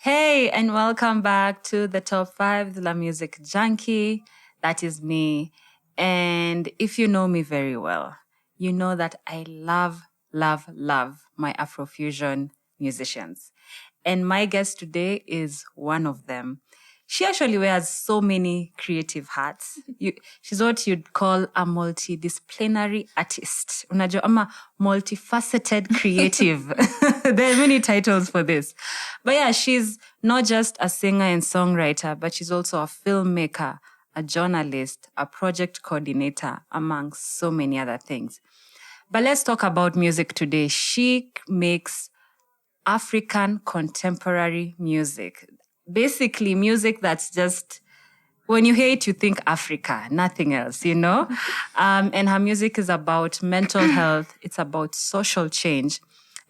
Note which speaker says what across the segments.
Speaker 1: Hey, and welcome back to the Top 5, the LaMusicJunkie. That is me. And if you know me very well, you know that I love my Afrofusion musicians. And my guest today is one of them. She actually wears so many creative hats. She's what you'd call a multidisciplinary artist. Unajua ama multifaceted creative. There are many titles for this. But yeah, she's not just a singer and songwriter, but she's also a filmmaker, a journalist, a project coordinator, among so many other things. But let's talk about music today. She makes African contemporary music. Basically, music that's just, when you hear it, you think Africa, nothing else, you know? And her music is about mental health. It's about social change.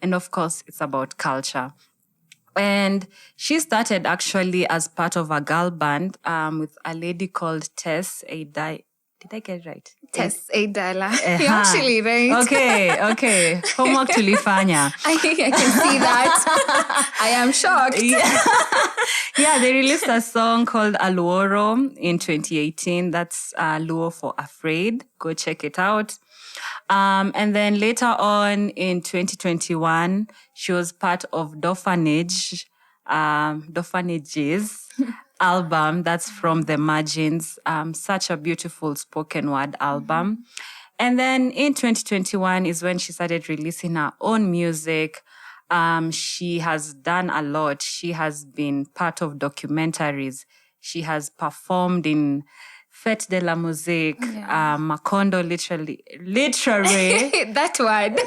Speaker 1: And of course, it's about culture. And she started actually as part of a girl band with a lady called Tess Aidai. Did I get it right?
Speaker 2: Tess Aidala. You're actually right.
Speaker 1: Okay. Homework tulifanya.
Speaker 2: I can see that. I am shocked.
Speaker 1: Yeah, they released a song called Aluoro in 2018. That's Luo for Afraid. Go check it out. And then later on in 2021, she was part of Dofanage's album. That's From the Margins. Such a beautiful spoken word album. And then in 2021 is when she started releasing her own music. She has done a lot. She has been part of documentaries. She has performed in Fête de la Musique, Macondo, literary.
Speaker 2: That word.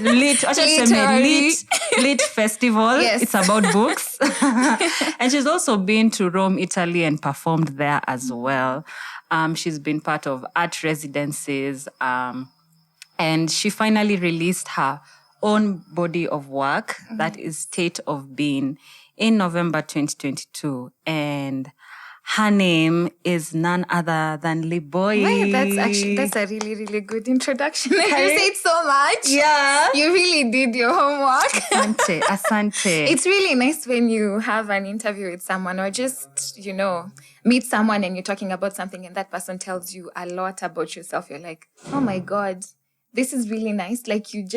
Speaker 1: Lit festival.
Speaker 2: Yes.
Speaker 1: It's about books. And she's also been to Rome, Italy, and performed there as well. She's been part of art residencies. And she finally released her own body of work, that is State of Being, in November 2022. And her name is none other than Liboi.
Speaker 2: Wait, that's a really, really good introduction. You said so much.
Speaker 1: Yeah.
Speaker 2: You really did your homework.
Speaker 1: Asante.
Speaker 2: It's really nice when you have an interview with someone or just, meet someone and you're talking about something and that person tells you a lot about yourself. You're like, oh my God, this is really nice. Like you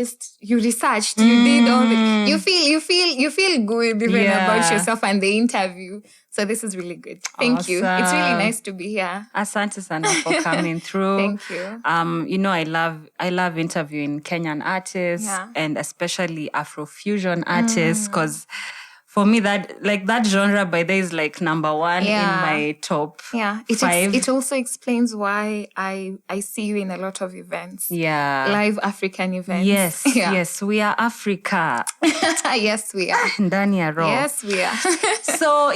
Speaker 2: researched, you did all the, you feel good even about yourself and the interview. So this is really good. Thank you. It's really nice to be here.
Speaker 1: Asante sana for coming through.
Speaker 2: Thank you.
Speaker 1: I love interviewing Kenyan artists and especially Afrofusion artists because for me that genre by there is like number one in my top 5.
Speaker 2: It also explains why I see you in a lot of events.
Speaker 1: Yeah.
Speaker 2: Live African events.
Speaker 1: Yes, we are Africa.
Speaker 2: Yes, we are.
Speaker 1: Ndani ya roho.
Speaker 2: Yes, we are.
Speaker 1: So,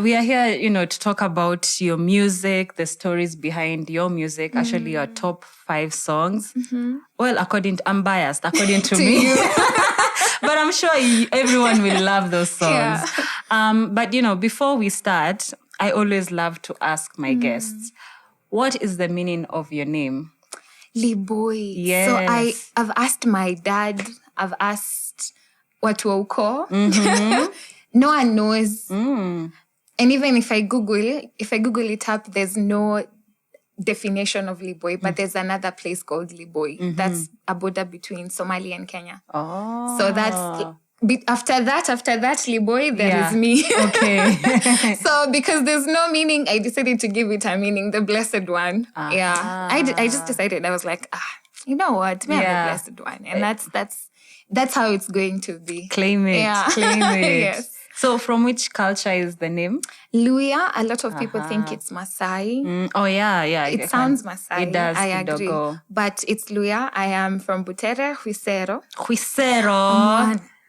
Speaker 1: we are here, to talk about your music, the stories behind your music, actually your top 5 songs. Mm-hmm. Well, I'm biased, according to me.
Speaker 2: You.
Speaker 1: But I'm sure everyone will love those songs. Yeah. But, before we start, I always love to ask my guests, what is the meaning of your name?
Speaker 2: Liboi.
Speaker 1: Yes.
Speaker 2: So I've asked my dad, I've asked watu wa ukoo. No one knows. And even if I Google it up, there's no definition of Liboi, but there's another place called Liboi. That's a border between Somalia and Kenya.
Speaker 1: Oh.
Speaker 2: So that's after that Liboi, there is me.
Speaker 1: Okay.
Speaker 2: So because there's no meaning, I decided to give it a meaning, the blessed one. Yeah. I just decided, I was like, you know what? Me, I'm the blessed one. And that's how it's going to be.
Speaker 1: Claim it.
Speaker 2: Yeah.
Speaker 1: Claim it.
Speaker 2: Yes.
Speaker 1: So from which culture is the name?
Speaker 2: Luya. A lot of people think it's Maasai.
Speaker 1: Oh, yeah.
Speaker 2: It sounds Maasai.
Speaker 1: It does.
Speaker 2: I agree. But it's Luya. I am from Butere, Huisero.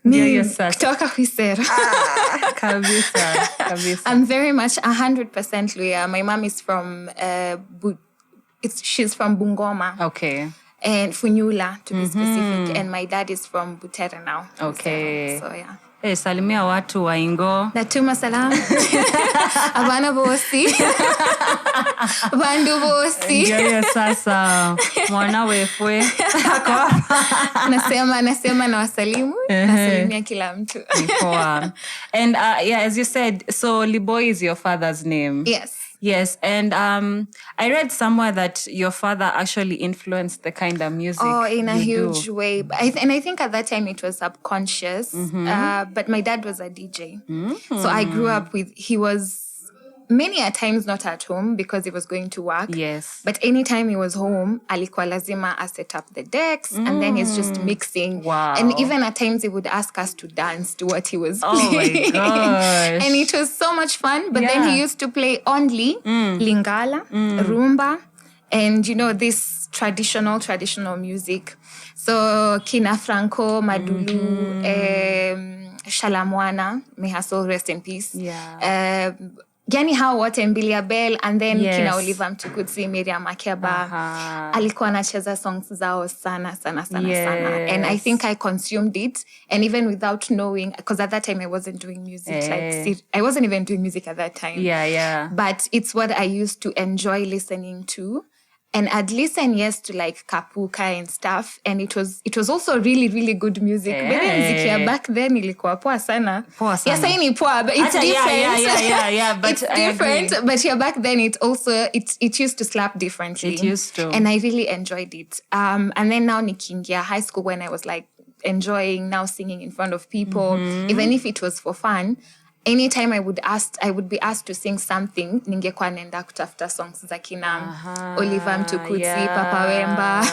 Speaker 2: Kutoka Huisero.
Speaker 1: Kabisa.
Speaker 2: I'm very much 100% Luya. My mom is from, she's from Bungoma.
Speaker 1: Okay.
Speaker 2: And Funyula, to be specific. And my dad is from Butere now.
Speaker 1: Okay.
Speaker 2: So, yeah.
Speaker 1: Hey, salimia watu wa Ingo.
Speaker 2: Natuma salam. Abana bosi. Bandu bosi.
Speaker 1: Ndio sasa mwana wefwe.
Speaker 2: Nasema na wasalimu. Nasalimia kila mtu.
Speaker 1: And as you said, so Liboi is your father's name. Yes, and I read somewhere that your father actually influenced the kind of music.
Speaker 2: Oh, in a huge way. And I think at that time it was subconscious. But my dad was a DJ. So I grew up he was many a times not at home because he was going to work.
Speaker 1: Yes.
Speaker 2: But anytime he was home, alikuwa lazima set up the decks and then he's just mixing.
Speaker 1: Wow.
Speaker 2: And even at times he would ask us to dance to what he was playing.
Speaker 1: Oh my gosh.
Speaker 2: And it was so much fun. But then he used to play only Lingala, Rumba, and this traditional music. So Kina Franco, Madulu, Shalamwana, may her soul rest in peace.
Speaker 1: Yeah.
Speaker 2: Yani hao wote Mbilia Bell and then kina Oliver Mtukudzi, Miriam Makeba. Alikuwa anacheza songs zao sana. And I think I consumed it. And even without knowing, because at that time I wasn't doing music. I wasn't even doing music at that time.
Speaker 1: Yeah.
Speaker 2: But it's what I used to enjoy listening to. And I'd listen, to like Kapuka and stuff. And it was also really, really good music. Mziki back then ilikuwa poa sana. Yes, I ni poa, but it's different.
Speaker 1: Yeah. But
Speaker 2: it's different. But back then it used to slap differently.
Speaker 1: It used to.
Speaker 2: And I really enjoyed it. And then now nikiingia high school when I was like enjoying now singing in front of people, even if it was for fun. Anytime I would be asked to sing something, ningekuwa naenda kutafuta songs za kina Oliver Mtukudzi, Papa Wemba.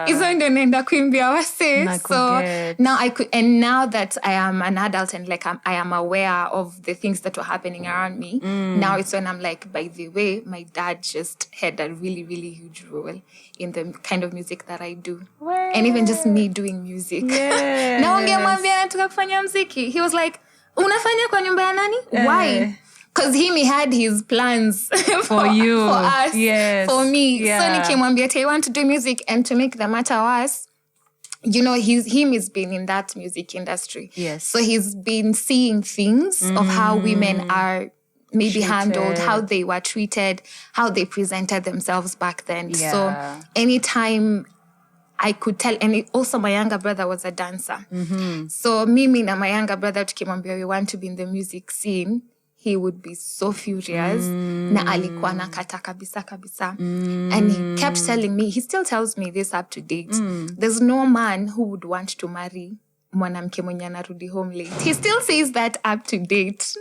Speaker 2: Hizo ndio naenda kuimbia wase. So now that I am an adult and like I am aware of the things that were happening around me, now it's when I'm like, by the way, my dad just had a really, really huge role in the kind of music that I do. And even just me doing music. Na ungemwambia nataka kufanya muziki. He was like, unafanya kwa nyumba ya nani? Why? Because he had his plans
Speaker 1: for you,
Speaker 2: for us, for me. So nikimwambia I want to do music, and to make the matter worse, he's been in that music industry.
Speaker 1: Yes.
Speaker 2: So he's been seeing things of how women are maybe handled, how they were treated, how they presented themselves back then.
Speaker 1: Yeah.
Speaker 2: So anytime I could tell, and also my younger brother was a dancer. So mimi na my younger brother tukimwambia we want to be in the music scene, he would be so furious. Na alikuwa nakata kabisa. And he kept telling me, he still tells me this up to date, there's no man who would want to marry mwanamke mwenye anarudi home late. He still says that up to date.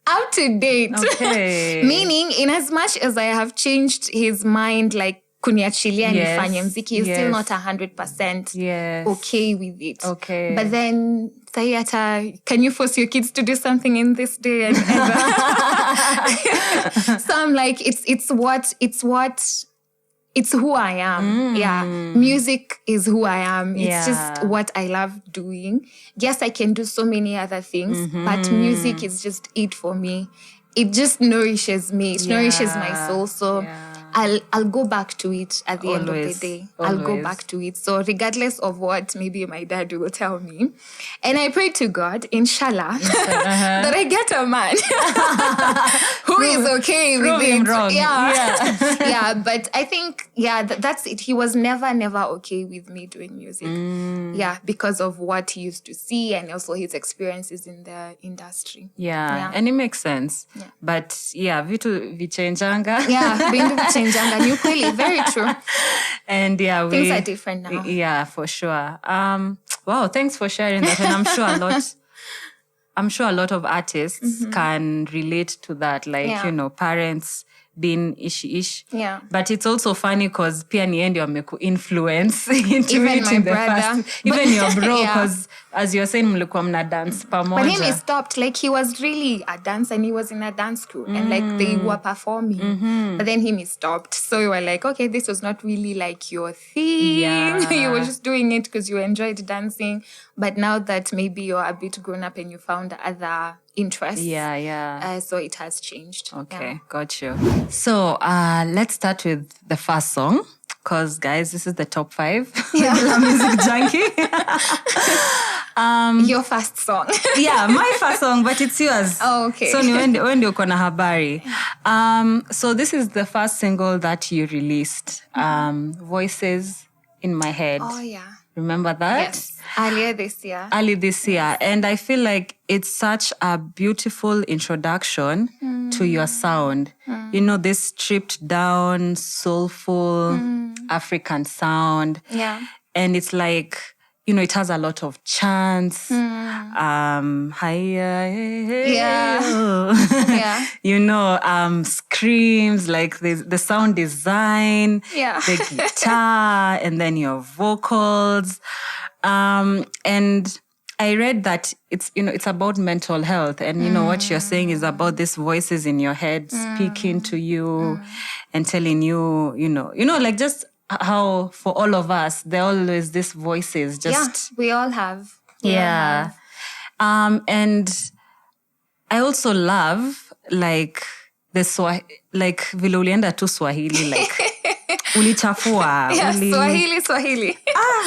Speaker 2: Up to date.
Speaker 1: Okay.
Speaker 2: Meaning, in as much as I have changed his mind, like, kuniachilia nifanye mziki, he's still not 100% okay with it.
Speaker 1: Okay.
Speaker 2: But then can you force your kids to do something in this day and ever? So I'm like, it's who I am. Yeah. Music is who I am. It's just what I love doing. Yes, I can do so many other things, but music is just it for me. It just nourishes me. It nourishes my soul. So I'll go back to it at the end of the day. I'll go back to it. So regardless of what maybe my dad will tell me. And I pray to God, inshallah, that I get a man who is okay with it.
Speaker 1: Wrong.
Speaker 2: Yeah, but I think, that's it. He was never okay with me doing music. Yeah, because of what he used to see and also his experiences in the industry.
Speaker 1: Yeah. And it makes sense. Yeah. But vitu vichenjanga.
Speaker 2: Vindu vichenjanga. Ni ukweli, very true.
Speaker 1: And
Speaker 2: things are different now.
Speaker 1: Yeah, for sure. Wow, thanks for sharing that. And I'm sure a lot of artists can relate to that. Like, parents being ish.
Speaker 2: Yeah.
Speaker 1: But it's also funny because pia ni endi wameku influence into
Speaker 2: even
Speaker 1: it
Speaker 2: my
Speaker 1: in the
Speaker 2: brother.
Speaker 1: past. Even your bro, because as you're saying, mlikuwa mna dance pamoja.
Speaker 2: But him, he stopped. Like, he was really a dancer and he was in a dance crew. And like, they were performing. But then he stopped. So we were like, okay, this was not really like your thing.
Speaker 1: Yeah.
Speaker 2: You were just doing it because you enjoyed dancing. But now that maybe you're a bit grown up and you found other interests. So it has changed.
Speaker 1: Okay, got you. So let's start with the first song. Because, guys, this is the top 5 with LaMusicJunkie.
Speaker 2: Your first song.
Speaker 1: Yeah, my first song, but it's yours.
Speaker 2: Oh, okay.
Speaker 1: So when you kona habari. So this is the first single that you released. Voices in My Head.
Speaker 2: Oh, yeah.
Speaker 1: Remember that?
Speaker 2: Yes. Early this year.
Speaker 1: And I feel like it's such a beautiful introduction to your sound. You know, this stripped down, soulful African sound.
Speaker 2: Yeah.
Speaker 1: And it's like, you know, it has a lot of chants.
Speaker 2: Yeah.
Speaker 1: You know, screams, like the sound design, the guitar, and then your vocals. And I read that it's about mental health, and you know what you're saying is about these voices in your head speaking to you and telling you, you know, like just how for all of us there are always these voices. Just
Speaker 2: we all have.
Speaker 1: And I also love like the like vile ulienda tu Swahili like ulichafua
Speaker 2: Swahili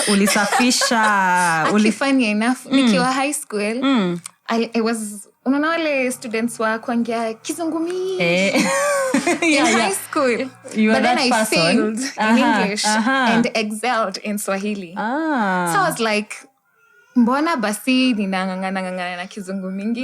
Speaker 1: ulisafisha
Speaker 2: funny enough nikiwa high school I was unaona wale students wa kuongea kizungumi in high school, but then I failed in English and excelled in Swahili. So I was like, mbona basi ninangangana na kizungu mingi?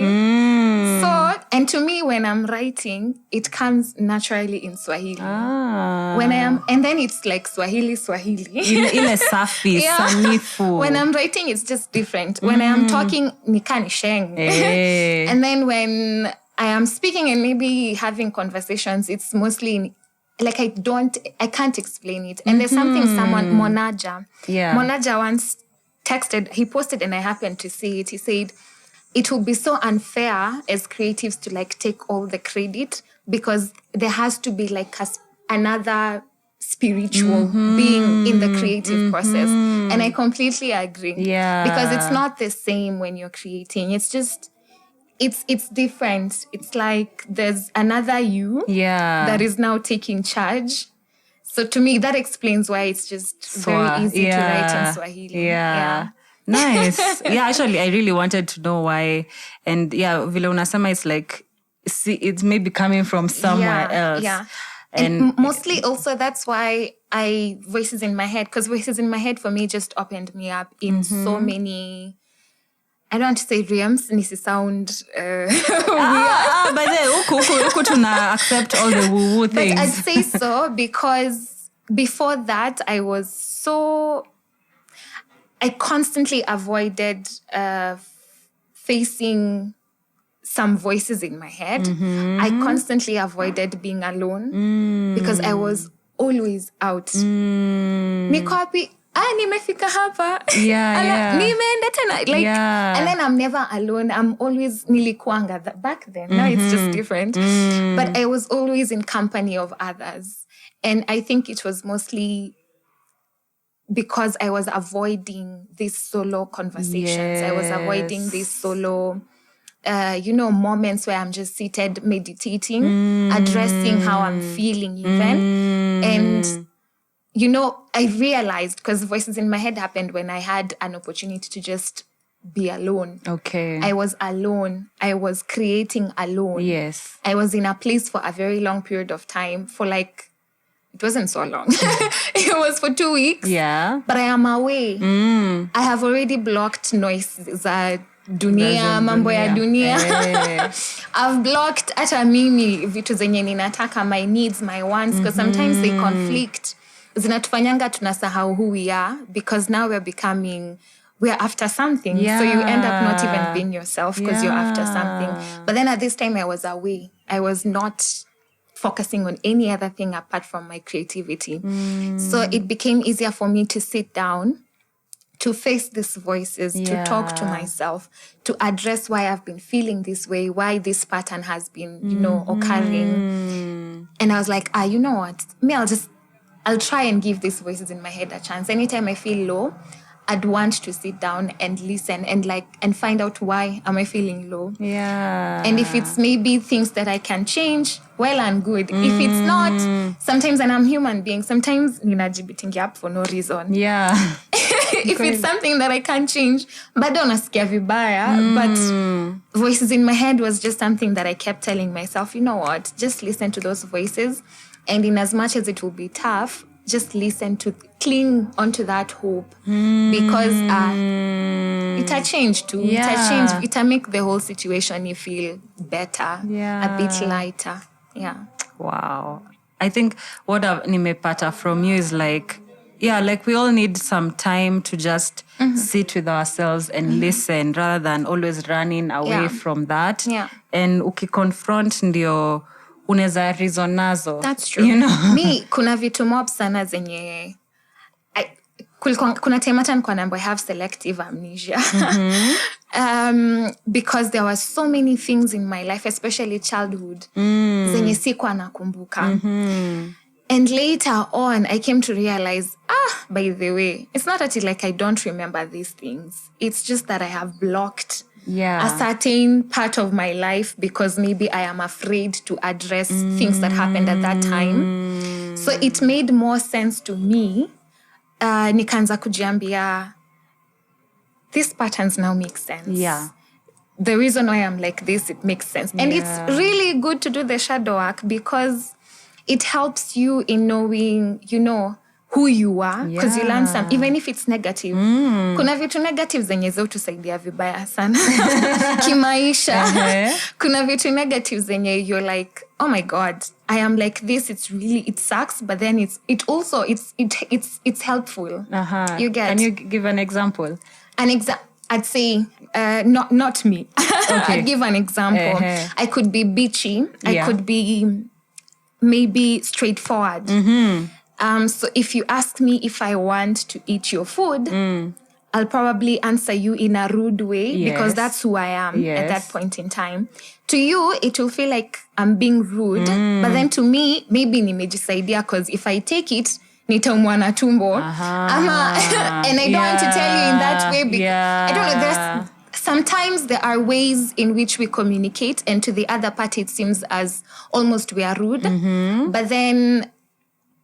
Speaker 2: So, and to me, when I'm writing, it comes naturally in Swahili. When I am, and then it's like Swahili.
Speaker 1: Ile safi, sanifu.
Speaker 2: When I'm writing, it's just different. When I am talking, nikani sheng. And then when I am speaking and maybe having conversations, it's mostly like I can't explain it. And there's something Monaja once texted, he posted and I happened to see it. He said, it would be so unfair as creatives to like take all the credit because there has to be like another spiritual being in the creative process. And I completely agree.
Speaker 1: Yeah.
Speaker 2: Because it's not the same when you're creating. It's just, it's different. It's like there's another you that is now taking charge. So to me, that explains why it's just very easy to write in Swahili.
Speaker 1: Yeah. Nice. Yeah, actually, I really wanted to know why. And yeah, vile unasema, it's like, see, it's maybe coming from somewhere else.
Speaker 2: Yeah. And mostly also that's why Voices in My Head, because Voices in My Head for me just opened me up in so many, I don't want to say realms, nisi sound weird.
Speaker 1: But then, uku tuna accept all the woo-woo things.
Speaker 2: But I'd say so because before that, I constantly avoided facing some voices in my head. I constantly avoided being alone because I was always out. Niko happy. Nimefika hapa. Nimeenda tena. Like, and then I'm never alone. I'm always nilikuanga back then. Now it's just different. But I was always in company of others. And I think it was mostly because I was avoiding these solo conversations. I was avoiding these solo, moments where I'm just seated meditating, addressing how I'm feeling even. And I realized, because Voices in My Head happened when I had an opportunity to just be alone.
Speaker 1: Okay.
Speaker 2: I was alone. I was creating alone.
Speaker 1: Yes.
Speaker 2: I was in a place for a very long period of time, for like, it wasn't so long. It was for 2 weeks.
Speaker 1: Yeah.
Speaker 2: But I am away. I have already blocked noises. Dunia, mambo ya dunia. I've blocked ata mimi vitu zenye ninataka, my needs, my wants, because sometimes they conflict. Zinatufanyanga tunasahau who we are, because now we're after something. So you end up not even being yourself because you're after something. But then at this time I was away. I was not focusing on any other thing apart from my creativity. So it became easier for me to sit down, to face these voices, to talk to myself, to address why I've been feeling this way, why this pattern has been, occurring. And I was like, you know what? I'll try and give these voices in my head a chance. Anytime I feel low, I'd want to sit down and listen and find out why am I feeling low.
Speaker 1: Yeah.
Speaker 2: And if it's maybe things that I can change, well and good. If it's not, sometimes, and I'm human being, sometimes ninajibitingi up for no reason.
Speaker 1: Yeah.
Speaker 2: if it's something that I can't change, bado nasikia vibaya. But voices in my head was just something that I kept telling myself, you know what, just listen to those voices. And in as much as it will be tough, just cling onto that hope. Because it'll change too. It'll make the whole situation you feel better, a bit lighter. Yeah.
Speaker 1: Wow. I think what nimepata from you is like we all need some time to just sit with ourselves and listen rather than always running away from that.
Speaker 2: Yeah.
Speaker 1: And ukiconfront ndio unaweza reason nazo.
Speaker 2: That's true.
Speaker 1: You know?
Speaker 2: Me, kuna vitu mob sana zenye kuna time hata nilikuwa naambiwa I have selective amnesia. Because there were so many things in my life, especially childhood, zenye sikuwa nakumbuka. And later on, I came to realize, by the way, it's not actually like I don't remember these things. It's just that I have blocked a certain part of my life because maybe I am afraid to address things that happened at that time. So it made more sense to me. Nikaanza kujiambia, these patterns now make sense.
Speaker 1: Yeah.
Speaker 2: The reason why I'm like this, it makes sense. And it's really good to do the shadow work because it helps you in knowing, who you are. Because you learn some, even if it's negative. Kuna vitu negative zenye zautusaidia vibaya sana. Kimaisha. Kuna vitu negative zenye you're like, oh my God, I am like this. It sucks, but then it's helpful. You get.
Speaker 1: Can you give an example?
Speaker 2: I'd say, not me.
Speaker 1: Okay.
Speaker 2: I'd give an example. I could be bitchy. I could be maybe straightforward. So if you ask me if I want to eat your food, I'll probably answer you in a rude way because that's who I am at that point in time. To you, it will feel like I'm being rude. But then to me, maybe nimejisaidia because if I take it, nitaumwa na tumbo. And I don't want to tell you in that way because I don't know, sometimes there are ways in which we communicate and to the other party it seems as almost we are rude. But then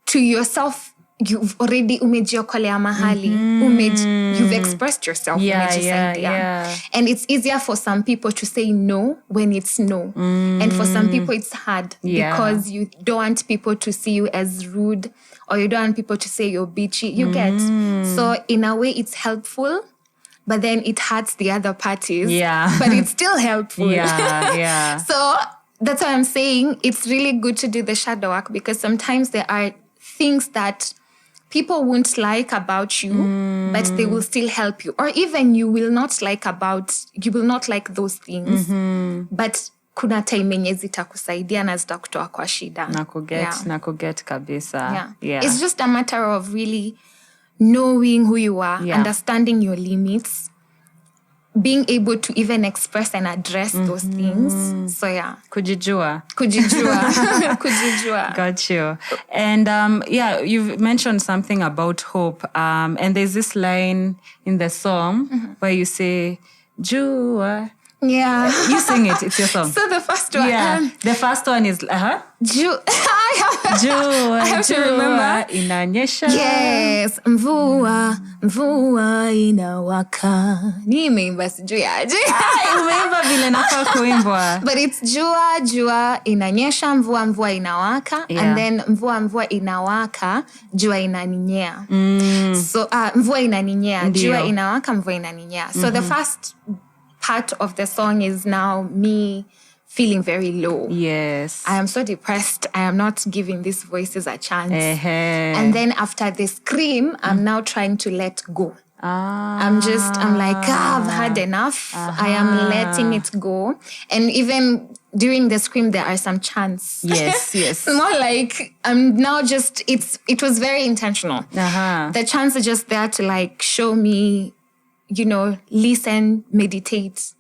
Speaker 2: to yourself, you've already umejiokolea mahali. You've expressed yourself. And it's easier for some people to say no when it's no. And for some people it's hard because you don't want people to see you as rude or you don't want people to say you're bitchy. You get. So in a way it's helpful, but then it hurts the other parties. But it's still helpful. So that's why I'm saying it's really good to do the shadow work because sometimes there are things that people won't like about you, but they will still help you. Or even you will not like those things, but kuna time yenye zitakusaidia na zitakutoa kwa shida.
Speaker 1: Nakuget kabisa.
Speaker 2: It's just a matter of really knowing who you are, understanding your limits, being able to even express and address those things. So
Speaker 1: Kujijua. Got you. And you've mentioned something about hope. And there's this line in the song where you say, Jua. You sing it. It's your song.
Speaker 2: So the first one.
Speaker 1: The first one is
Speaker 2: Jua.
Speaker 1: I
Speaker 2: have to remember.
Speaker 1: Inanyesha.
Speaker 2: Yes. Mvua inawaka. Nimeimba sijui aje.
Speaker 1: Umeimba vile nafaa kuimbwa.
Speaker 2: But it's jua inanyesha, mvua inawaka. And then mvua inawaka, jua inaninyea. So mvua inaninyea, jua inawaka, mvua inaninyea. So the first part of the song is now me feeling very low.
Speaker 1: Yes.
Speaker 2: I am so depressed. I am not giving these voices a chance. And then after the scream, I'm now trying to let go. I'm like, I've had enough. I am letting it go. And even during the scream, there are some chants.
Speaker 1: Yes.
Speaker 2: More like, I'm now just, it was very intentional. The chants are just there to like show me, listen, meditate,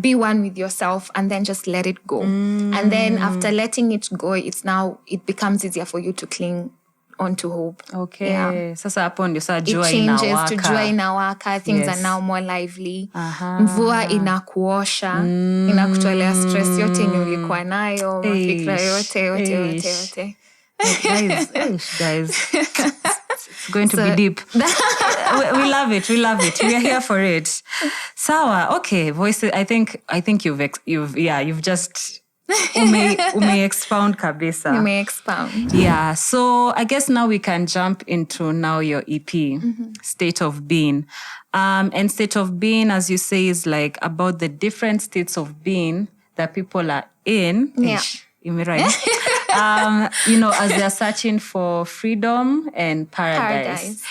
Speaker 2: be one with yourself, and then just let it go. And then after letting it go, it becomes easier for you to cling onto hope.
Speaker 1: Okay. Sasa hapo ndio saa jua
Speaker 2: inawaka. It changes
Speaker 1: inawaka.
Speaker 2: to jua inawaka. Things are now more lively. Mvua inakuosha. Inakutolea stress yote yenye ulikuwa nayo. Mafikra yote.
Speaker 1: Guys. It's going to be deep. we love it. We love it. We are here for it. Sawa. Okay. Voices. I think you've just ume expound kabisa.
Speaker 2: You may expound.
Speaker 1: Yeah. So I guess now we can jump into now your EP, State of Being. And State of Being, as you say, is like about the different states of being that people are in.
Speaker 2: Yeah.
Speaker 1: Right? As they're searching for freedom and paradise.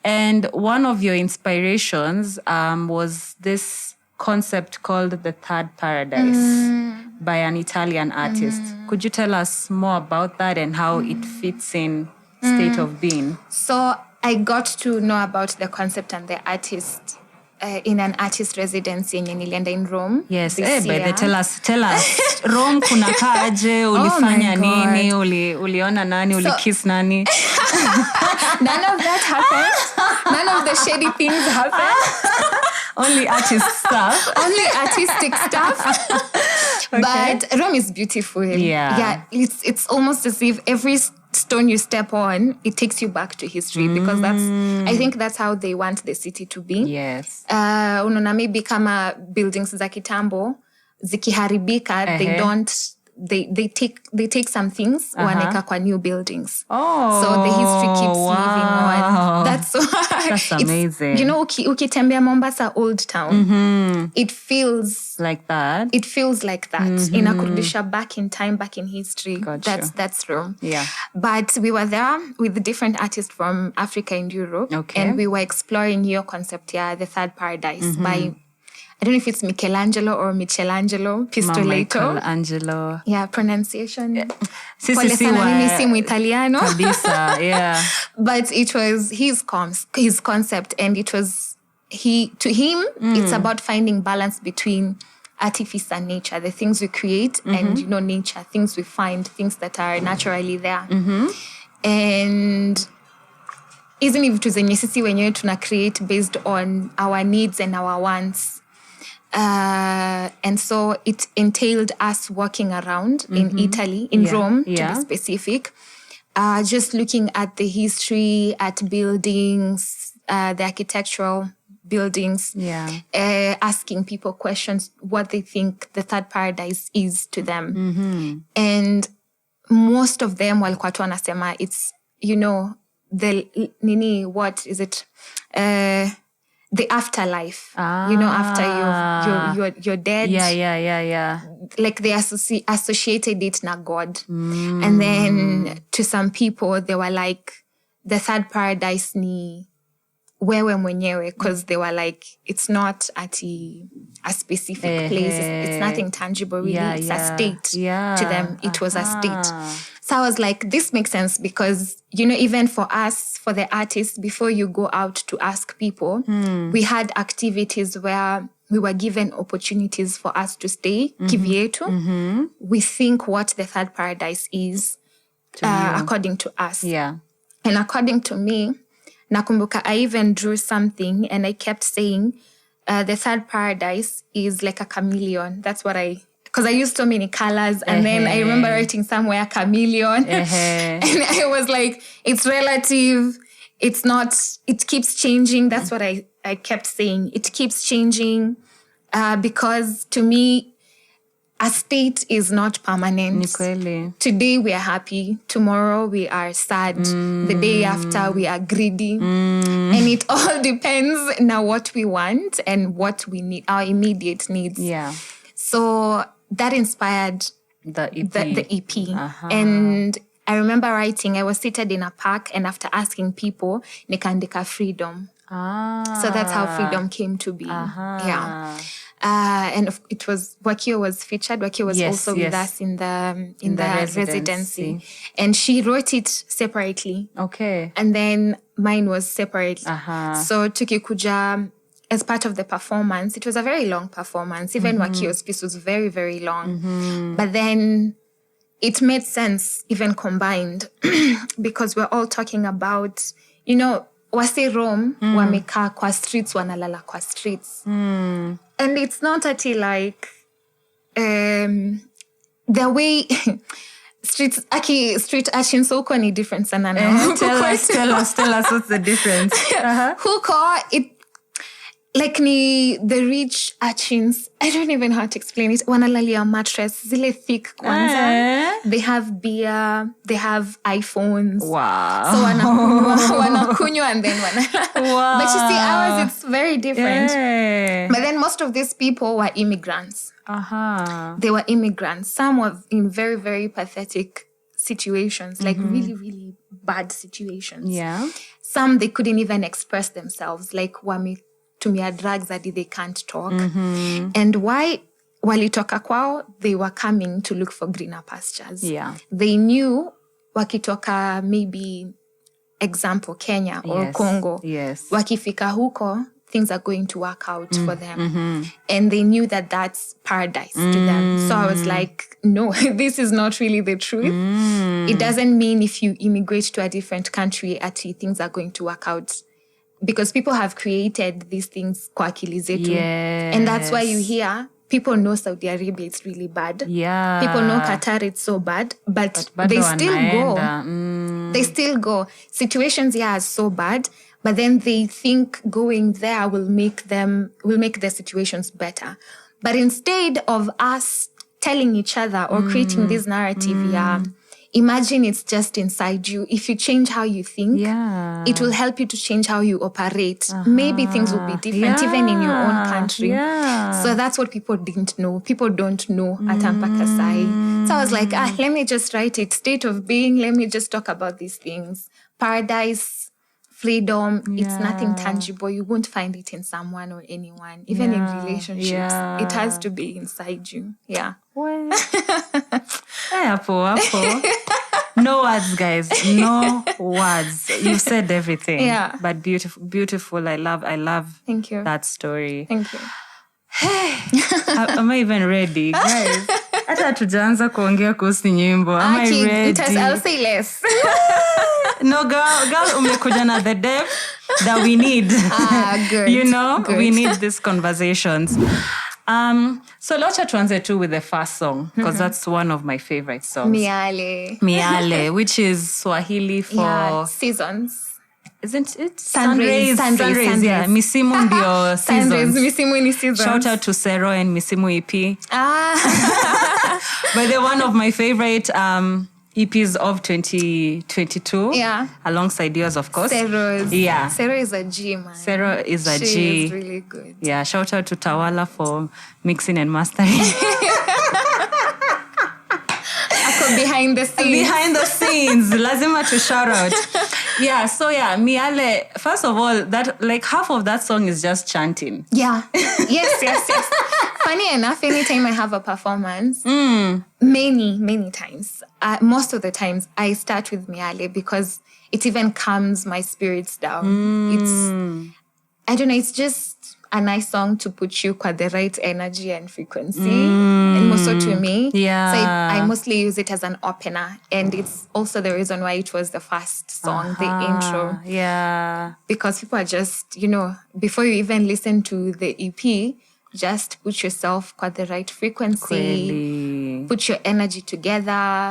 Speaker 1: And one of your inspirations was this concept called the third paradise by an Italian artist. Could you tell us more about that and how it fits in State of Being?
Speaker 2: So I got to know about the concept and the artist in an artist residency yenye nilienda in Rome.
Speaker 1: Yes, tell us. Rome kunakaje, ulifanya nini, uliona nani, ulikiss nani?
Speaker 2: None of that happened. None of the shady things happened.
Speaker 1: Only artist stuff.
Speaker 2: Only artistic stuff. Okay. But Rome is beautiful. Yeah. It's almost as if every stone you step on, it takes you back to history because I think that's how they want the city to be.
Speaker 1: Yes.
Speaker 2: Unaona maybe kama buildings za kitambo zikiharibika, they take some things wanaeka kwa new buildings. So the history keeps living on. That's
Speaker 1: amazing.
Speaker 2: Ukitembea Mombasa Old Town, it feels
Speaker 1: like that.
Speaker 2: Inakurudisha back in time, back in history.
Speaker 1: Gotcha.
Speaker 2: That's Rome.
Speaker 1: Yeah.
Speaker 2: But we were there with different artists from Africa and Europe.
Speaker 1: Okay.
Speaker 2: And we were exploring your concept, the third paradise by, I don't know if it's Michelangelo or Michelangelo Pistoletto.
Speaker 1: Michelangelo.
Speaker 2: Yeah, pronunciation.
Speaker 1: Sisi
Speaker 2: si Italiano.
Speaker 1: Kabisa, yeah.
Speaker 2: But it was his concept, and it was to him it's about finding balance between artifice and nature, the things we create and nature, things we find, things that are naturally there. And isn't it vitu zenye sisi wenyewe tuna create based on our needs and our wants. And so it entailed us walking around in Italy, in Rome, to be specific, just looking at the history, at buildings, the architectural buildings, asking people questions, what they think the third paradise is to them. And most of them, walikuwa tu wanasema, it's, what is it? The afterlife, after you're dead.
Speaker 1: Yeah.
Speaker 2: Like they associated it na God. And then to some people, they were like, the third paradise ni wewe mwenyewe, because they were like, it's not at a specific place. It's nothing tangible, really. It's a state to them. It was a state. So I was like, this makes sense because, even for us, for the artists, before you go out to ask people, we had activities where we were given opportunities for us to stay, kivyetu. We think what the third paradise is, according to us.
Speaker 1: Yeah.
Speaker 2: And according to me, nakumbuka, I even drew something and I kept saying, the third paradise is like a chameleon. That's what because I used so many colors, and then I remember writing somewhere chameleon. And I was like, it's relative. It's not, it keeps changing. That's what I kept saying. It keeps changing because to me, a state is not permanent.
Speaker 1: Nikweli.
Speaker 2: Today we are happy. Tomorrow we are sad. The day after we are greedy. And it all depends on what we want and what we need, our immediate needs.
Speaker 1: Yeah.
Speaker 2: So that inspired
Speaker 1: the EP.
Speaker 2: The EP. And I remember writing, I was seated in a park, and after asking people, nikaandika freedom. So that's how freedom came to be. Yeah. And it was, Wakio was featured. Wakio was also with us in the residency. And she wrote it separately.
Speaker 1: Okay.
Speaker 2: And then mine was separate. So tukikuja as part of the performance, it was a very long performance. Even Wakio's piece was very, very long. But then it made sense, even combined, because we're all talking about, wase Rome, wamekaa kwa streets, wanalala kwa streets. And it's not at like, the way street urchins huko ni different sana na
Speaker 1: tell us what's the difference.
Speaker 2: Huko like the rich urchins, I don't even know how to explain it. Wanalalia mattress, zile thick kwanza. They have beer, they have iPhones.
Speaker 1: Wow.
Speaker 2: So wanakunywa and then
Speaker 1: wow.
Speaker 2: But you see, ours, it's very different.
Speaker 1: Yeah.
Speaker 2: But then most of these people were immigrants. They were immigrants. Some were in very, very pathetic situations, like really, really bad situations.
Speaker 1: Yeah.
Speaker 2: Some, they couldn't even express themselves, like tumia drugs that they can't talk. And why walitoka kwao, they were coming to look for greener pastures.
Speaker 1: Yeah.
Speaker 2: They knew wakitoka maybe example Kenya or Congo.
Speaker 1: Yes.
Speaker 2: Wakifika huko, things are going to work out for them. And they knew that that's paradise to them. So I was like, no, this is not really the truth. It doesn't mean if you immigrate to a different country, actually things are going to work out. Because people have created these things kwa akili zetu.
Speaker 1: Yes.
Speaker 2: And that's why you hear people know Saudi Arabia, it's really bad.
Speaker 1: Yeah.
Speaker 2: People know Qatar, it's so bad. But they still go. They still go. Situations, are so bad. But then they think going there will make the situations better. But instead of us telling each other or creating this narrative, imagine it's just inside you. If you change how you think, it will help you to change how you operate. Maybe things will be different even in your own country. So that's what people didn't know. People don't know at Ampaka Sai. So I was like, let me just write it. State of being, let me just talk about these things. Paradise, freedom, it's nothing tangible. You won't find it in someone or anyone. Even in relationships, it has to be inside you. Yeah.
Speaker 1: Well, Apo. No words, guys. No words. You've said everything.
Speaker 2: Yeah.
Speaker 1: But beautiful. I love
Speaker 2: Thank you.
Speaker 1: that story.
Speaker 2: Thank you.
Speaker 1: Am I even ready? Guys, hata tujaanza kuongea kuhusu nyimbo. Am I ready?
Speaker 2: I'll say less.
Speaker 1: No, girl, umekuja na the depth that we need.
Speaker 2: Good.
Speaker 1: You know,
Speaker 2: good.
Speaker 1: We need these conversations. So let's tuanze too with the first song, because that's one of my favorite songs. Miale, which is Swahili for
Speaker 2: seasons.
Speaker 1: Isn't it?
Speaker 2: Sunrays.
Speaker 1: Yeah. Misimu ndio seasons.
Speaker 2: Misimu ni seasons.
Speaker 1: Shout out to Sero and Misimu EP. But they're one of my favorite EPs of 2022.
Speaker 2: Yeah.
Speaker 1: Alongside yours, of course.
Speaker 2: Sero's.
Speaker 1: Yeah.
Speaker 2: Sero is a G, man.
Speaker 1: Sero is a G.
Speaker 2: She is really good.
Speaker 1: Yeah. Shout out to Tawala for mixing and mastering.
Speaker 2: Behind the scenes.
Speaker 1: Behind the scenes. Lazima to shout out. Yeah, so Miale, first of all, that like half of that song is just chanting.
Speaker 2: Yeah. Yes. Funny enough, anytime I have a performance, many times, most of the times, I start with Miale because it even calms my spirits down. I don't know, it's just a nice song to put you kwa the right energy and frequency. And also to me.
Speaker 1: Yeah.
Speaker 2: So I mostly use it as an opener. And it's also the reason why it was the first song, the intro.
Speaker 1: Yeah.
Speaker 2: Because people are just, before you even listen to the EP, just put yourself kwa the right frequency.
Speaker 1: Kweli.
Speaker 2: Put your energy together.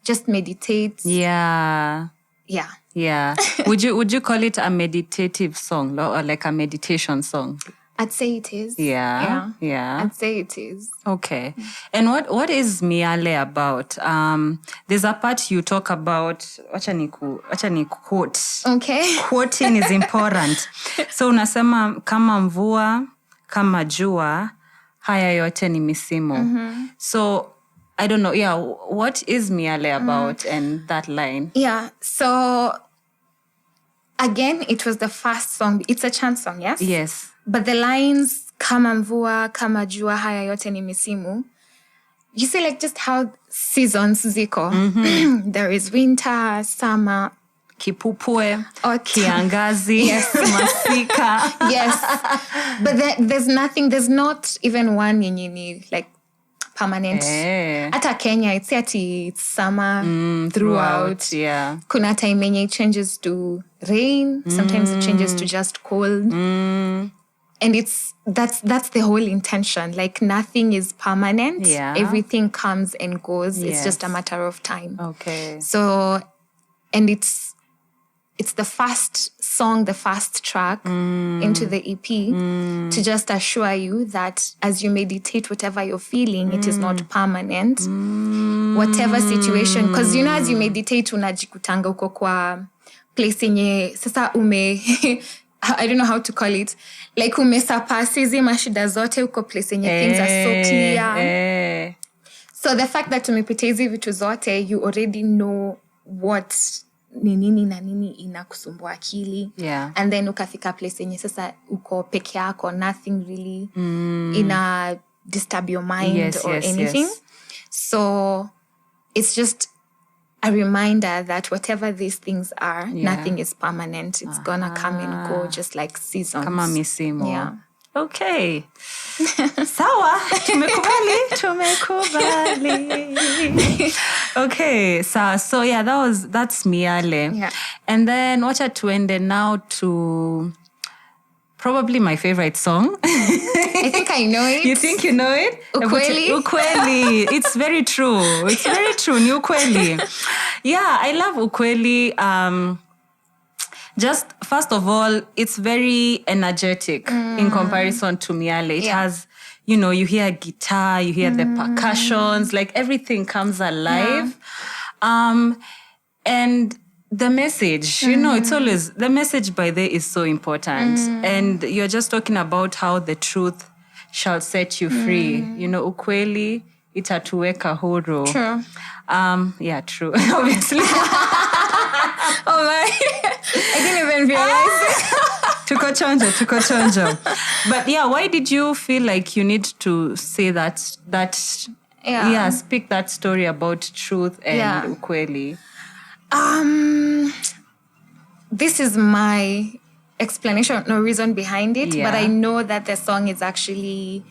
Speaker 2: Just meditate.
Speaker 1: Yeah.
Speaker 2: Yeah.
Speaker 1: Yeah. Would you call it a meditative song or like a meditation song?
Speaker 2: I'd say it is.
Speaker 1: Yeah.
Speaker 2: I'd say it is.
Speaker 1: Okay. And what is Miale about? There's a part you talk about, wacha ni quote.
Speaker 2: Okay.
Speaker 1: Quoting is important. So unasema kama mvua, kama jua, haya yote ni misimu. So I don't know. Yeah, what is Miale about and that line?
Speaker 2: Yeah, so again, it was the first song. It's a chant song, yes?
Speaker 1: Yes.
Speaker 2: But the lines, kama mvua, kama jua, haya yote ni misimu, you see like just how seasons ziko. There is winter, summer,
Speaker 1: Kipupue,
Speaker 2: autumn.
Speaker 1: Kiangazi,
Speaker 2: Yes.
Speaker 1: Masika.
Speaker 2: Yes. But there's not even one yenye like permanent. Ata Kenya, it's summer throughout.
Speaker 1: Yeah.
Speaker 2: Kuna time yenye it changes to rain. Sometimes it changes to just cold. And that's the whole intention. Like nothing is permanent.
Speaker 1: Yeah.
Speaker 2: Everything comes and goes.
Speaker 1: Yes.
Speaker 2: It's just a matter of time.
Speaker 1: Okay.
Speaker 2: So, and it's the first song, the first track into the EP to just assure you that as you meditate, whatever you're feeling, it is not permanent. Whatever situation, because as you meditate, unajikutanga uko kwa place yenye sasa I don't know how to call it. Like umesapasi hizi mashida zote uko place yenye things are so clear. So the fact that umepitia hizi vitu zote, you already know what ni nini na nini inakusumbua akili.
Speaker 1: Yeah.
Speaker 2: And then ukafika place yenye sasa uko peke yako, nothing really ina disturb your mind or anything.
Speaker 1: Yes.
Speaker 2: So it's just a reminder that whatever these things are, nothing is permanent. It's gonna come and go just like seasons.
Speaker 1: Kama misimu.
Speaker 2: Yeah.
Speaker 1: Okay. Sawa. Tumekubali. Okay. So yeah, that's Miale.
Speaker 2: Yeah.
Speaker 1: And then wacha tuende now to probably my favorite song.
Speaker 2: I think I know it.
Speaker 1: You think you know it?
Speaker 2: Ukweli.
Speaker 1: Ukweli. It's very true. It's very true. Ni Ukweli. Yeah, I love Ukweli. Just first of all, it's very energetic in comparison to Miale. It has, you hear guitar, you hear the percussions, like everything comes alive. And the message, it's always, the message by there is so important. And you're just talking about how the truth shall set you free. Ukweli itatuweka huru.
Speaker 2: True.
Speaker 1: Yeah, true. Obviously.
Speaker 2: Oh my. I didn't even realize it.
Speaker 1: Tuko chonjo. But yeah, why did you feel like you need to say that speak that story about truth and ukweli?
Speaker 2: This is my explanation, no reason behind it,
Speaker 1: Yeah.
Speaker 2: but I know that the song is actually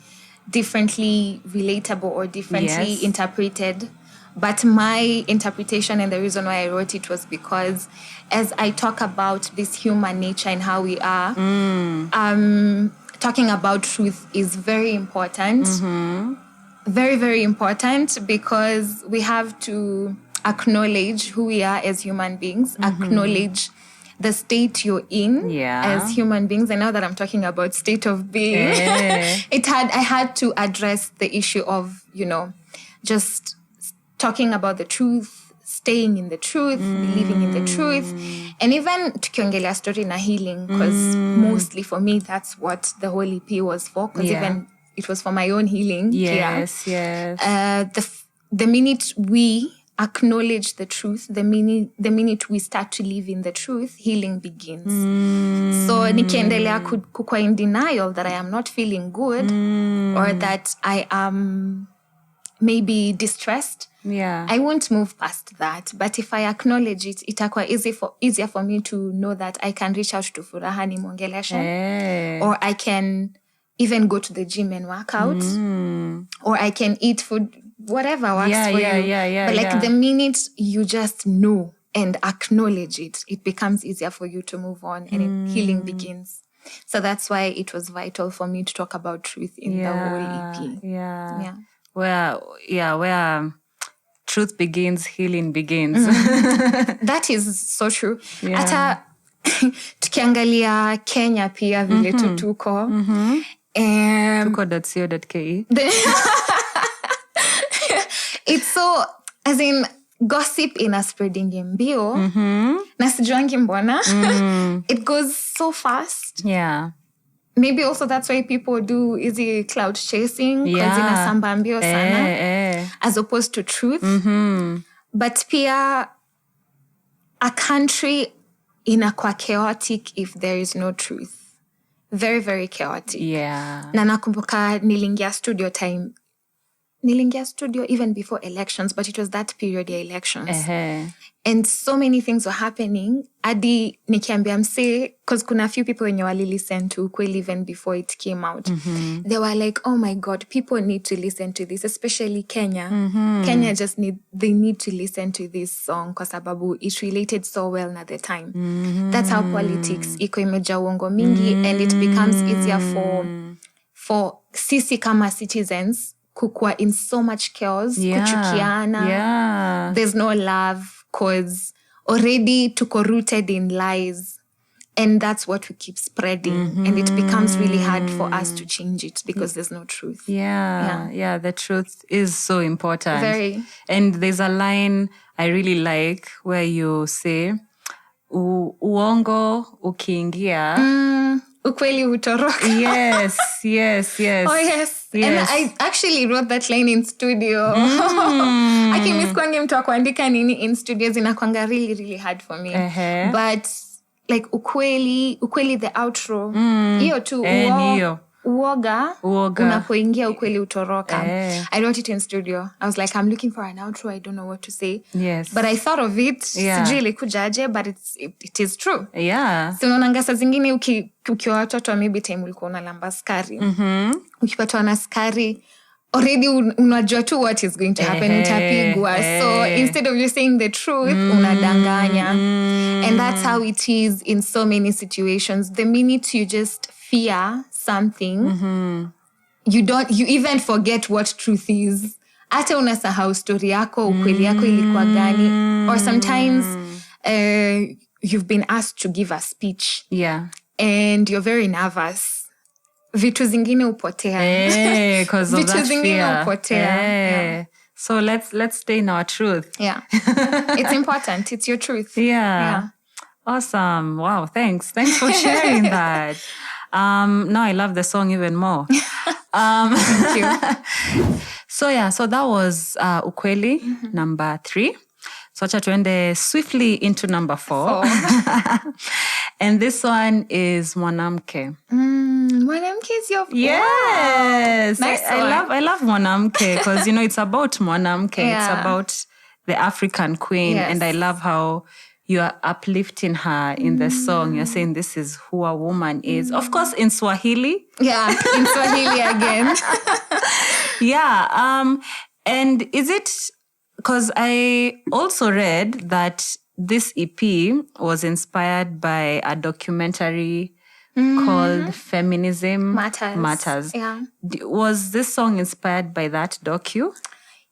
Speaker 2: differently relatable or differently interpreted. But my interpretation and the reason why I wrote it was because as I talk about this human nature and how we are, talking about truth is very important. Very, very important, because we have to acknowledge who we are as human beings, acknowledge the state you're in as human beings. And now that I'm talking about state of being, I had to address the issue of, just talking about the truth, staying in the truth, believing in the truth. And even tukiongelea story na healing, because mostly for me, that's what the whole EP was for, because even it was for my own healing.
Speaker 1: Yes.
Speaker 2: The minute we acknowledge the truth, the minute we start to live in the truth, healing begins. So nikiendelea kukua in denial that I am not feeling good or that I am maybe distressed, I won't move past that. But if I acknowledge it, itakuwa easier for me to know that I can reach out to Furaha nimwongeleshe, or I can even go to the gym and work out, or I can eat food, whatever works for you. But the minute you just know and acknowledge it, it becomes easier for you to move on, and healing begins. So that's why it was vital for me to talk about truth in the whole EP.
Speaker 1: Where truth begins, healing begins.
Speaker 2: That is so true. Hata tukiangalia Kenya pia vile tuko.
Speaker 1: Tuko.co.ke.
Speaker 2: It's so, as in, gossip ina spreading mbio. Na sijuangi mbona. It goes so fast.
Speaker 1: Yeah.
Speaker 2: Maybe also that's why people do easy cloud chasing, because inasamba mbio sana, as opposed to truth. But pia a country inakuwa chaotic if there is no truth. Very, very chaotic.
Speaker 1: Yeah.
Speaker 2: Na nakumbuka nilingia studio time Nilingia studio even before elections, but it was that period, the elections. And so many things were happening. Adi nikiambia mse, because kuna few people wenye wali listen to Ukweli even before it came out. They were like, oh my God, people need to listen to this, especially Kenya. Kenya they need to listen to this song kwa sababu it related so well at the time. That's how politics iko imeja uongo mingi, and it becomes easier for sisi kama citizens kukua in so much chaos, kuchukiana. There's no love. Because already tuko rooted in lies, and that's what we keep spreading, and it becomes really hard for us to change it because there's no truth.
Speaker 1: The truth is so important.
Speaker 2: Very.
Speaker 1: And there's a line I really like where you say uongo ukiingia
Speaker 2: ukweli utoroka.
Speaker 1: Yes.
Speaker 2: Oh yes. And I actually wrote that line in studio. Akimiskwangi mtu wa kuandika nini in studio zinakwanga really, really hard for me. But like ukweli the outro. Hiyo tu uoga unapoingia ukweli utoroka. I wrote it in studio. I was like, I'm looking for an outro. I don't know what to say.
Speaker 1: Yes.
Speaker 2: But I thought of it. Sijui ilikujaje, but it is true. So unaonanga saa zingine ukiwa watoto maybe time ulikuwa unalamba skari. Ukipatwa na skari, already unajua tu what is going to happen. Utapigwa. So instead of you saying the truth, unadanganya. And that's how it is in so many situations. The minute you just fear something, you even forget what truth is. Hata unasahau story yako, ukweli yako ilikuwa gani. Or sometimes you've been asked to give a speech. And you're very nervous. Vitu zingine upotea.
Speaker 1: Because of that fear.
Speaker 2: Upotea.
Speaker 1: So let's stay in our truth.
Speaker 2: It's important. It's your truth.
Speaker 1: Awesome. Wow, thanks for sharing that. Now I love the song even more.
Speaker 2: Thank you.
Speaker 1: So that was Ukweli, number 3. So acha tuende swiftly into number 4. And this one is Mwanamke.
Speaker 2: Mwanamke is your
Speaker 1: Yes.
Speaker 2: Nice
Speaker 1: I love Mwanamke because it's about Mwanamke. It's about the African queen. And I love how you are uplifting her in the song. You're saying this is who a woman is. Of course, in Swahili.
Speaker 2: In Swahili again.
Speaker 1: And is it... Because I also read that this EP was inspired by a documentary called Feminism Matters. Was this song inspired by that docu?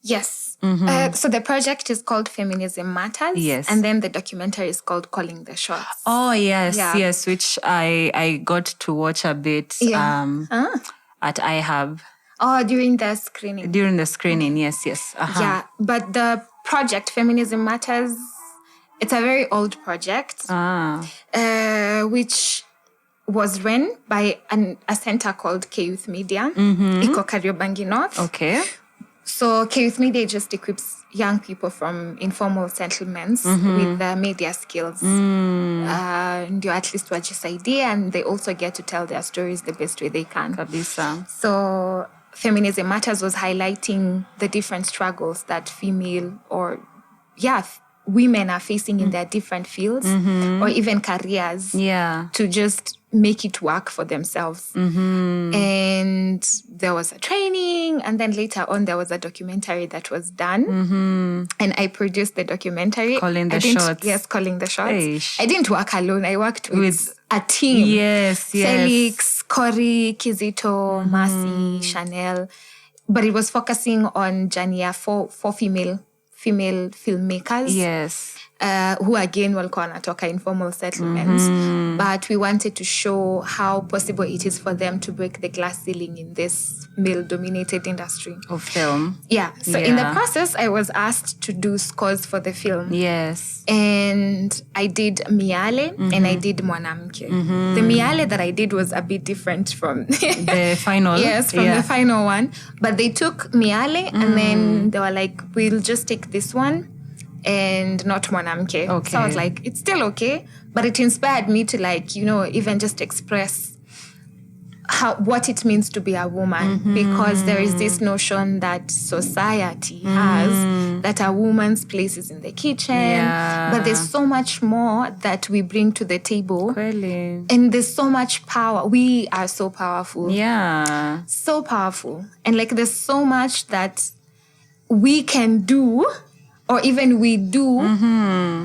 Speaker 2: Yes. So the project is called Feminism Matters.
Speaker 1: Yes.
Speaker 2: And then the documentary is called Calling the Shots.
Speaker 1: Oh, yes, which I got to watch a bit at iHub.
Speaker 2: Oh, during the screening.
Speaker 1: Yes.
Speaker 2: But the project, Feminism Matters, it's a very old project, which was run by a center called K-Youth Media, Iko Kariobangi North.
Speaker 1: Okay.
Speaker 2: So K-Youth Media just equips young people from informal settlements with the media skills. Ndio at least wajisaidie, and they also get to tell their stories the best way they can.
Speaker 1: Kabisa.
Speaker 2: So Feminism Matters was highlighting the different struggles that female or women are facing in their different fields or even careers to just make it work for themselves. And there was a training, and then later on there was a documentary that was done. And I produced the documentary.
Speaker 1: Calling the Shots.
Speaker 2: Yes, Calling the Shots.
Speaker 1: Eish.
Speaker 2: I didn't work alone. I worked with a team.
Speaker 1: Yes.
Speaker 2: Felix, Cory, Kizito, Mercy, Chanel. But it was focusing on Jania for female filmmakers.
Speaker 1: Yes.
Speaker 2: Who again walikuwa wanatoka informal settlements. But we wanted to show how possible it is for them to break the glass ceiling in this male-dominated industry.
Speaker 1: Of film.
Speaker 2: So in the process, I was asked to do scores for the film.
Speaker 1: Yes.
Speaker 2: And I did Miale and I did Mwanamke. The Miale that I did was a bit different from
Speaker 1: the final.
Speaker 2: Yes, from the final one. But they took Miale and then they were like, we'll just take this one and not Mwanamke.
Speaker 1: Okay.
Speaker 2: So I was like, it's still okay. But it inspired me to even just express what it means to be a woman, because there is this notion that society has that a woman's place is in the kitchen, but there's so much more that we bring to the table.
Speaker 1: Really?
Speaker 2: And there's so much power. We are so powerful.
Speaker 1: Yeah.
Speaker 2: So powerful. And like there's so much that we can do, or even we do,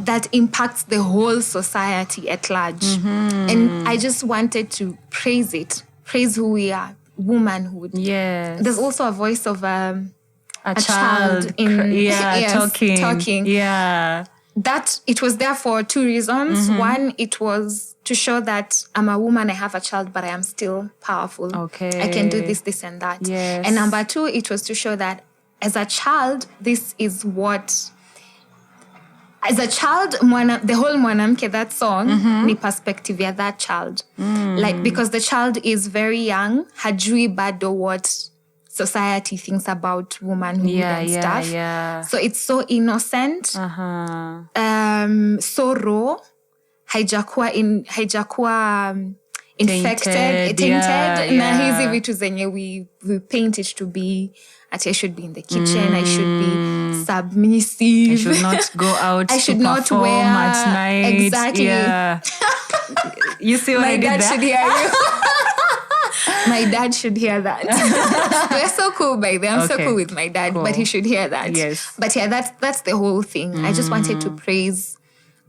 Speaker 2: that impacts the whole society at large. And I just wanted to praise it. Praise who we are, womanhood.
Speaker 1: Yes.
Speaker 2: There's also a voice of a
Speaker 1: child
Speaker 2: in
Speaker 1: yes, talking. Yeah.
Speaker 2: That it was there for two reasons. One, it was to show that I'm a woman, I have a child, but I am still powerful.
Speaker 1: Okay.
Speaker 2: I can do this, and that.
Speaker 1: Yes.
Speaker 2: And number two, it was to show that as a child, this is what... As a child, the whole Mwanamke, that song, ni perspective ya that child. Like, because the child is very young, hajui bado what society thinks about womanhood and stuff.
Speaker 1: Yeah.
Speaker 2: So it's so innocent, so raw, haijakuwa infected, tainted. Na hizi vitu zenye we paint it to be, that I should be in the kitchen, I should be submissive.
Speaker 1: I should not go out
Speaker 2: I should
Speaker 1: to
Speaker 2: not
Speaker 1: perform
Speaker 2: wear
Speaker 1: at night.
Speaker 2: exactly.
Speaker 1: Yeah. You see what
Speaker 2: My
Speaker 1: I did
Speaker 2: dad
Speaker 1: there?
Speaker 2: should hear you. My dad should hear that. We're so cool by them. I'm so cool with my dad, but he should hear that.
Speaker 1: Yes.
Speaker 2: But yeah, that's the whole thing. I just wanted to praise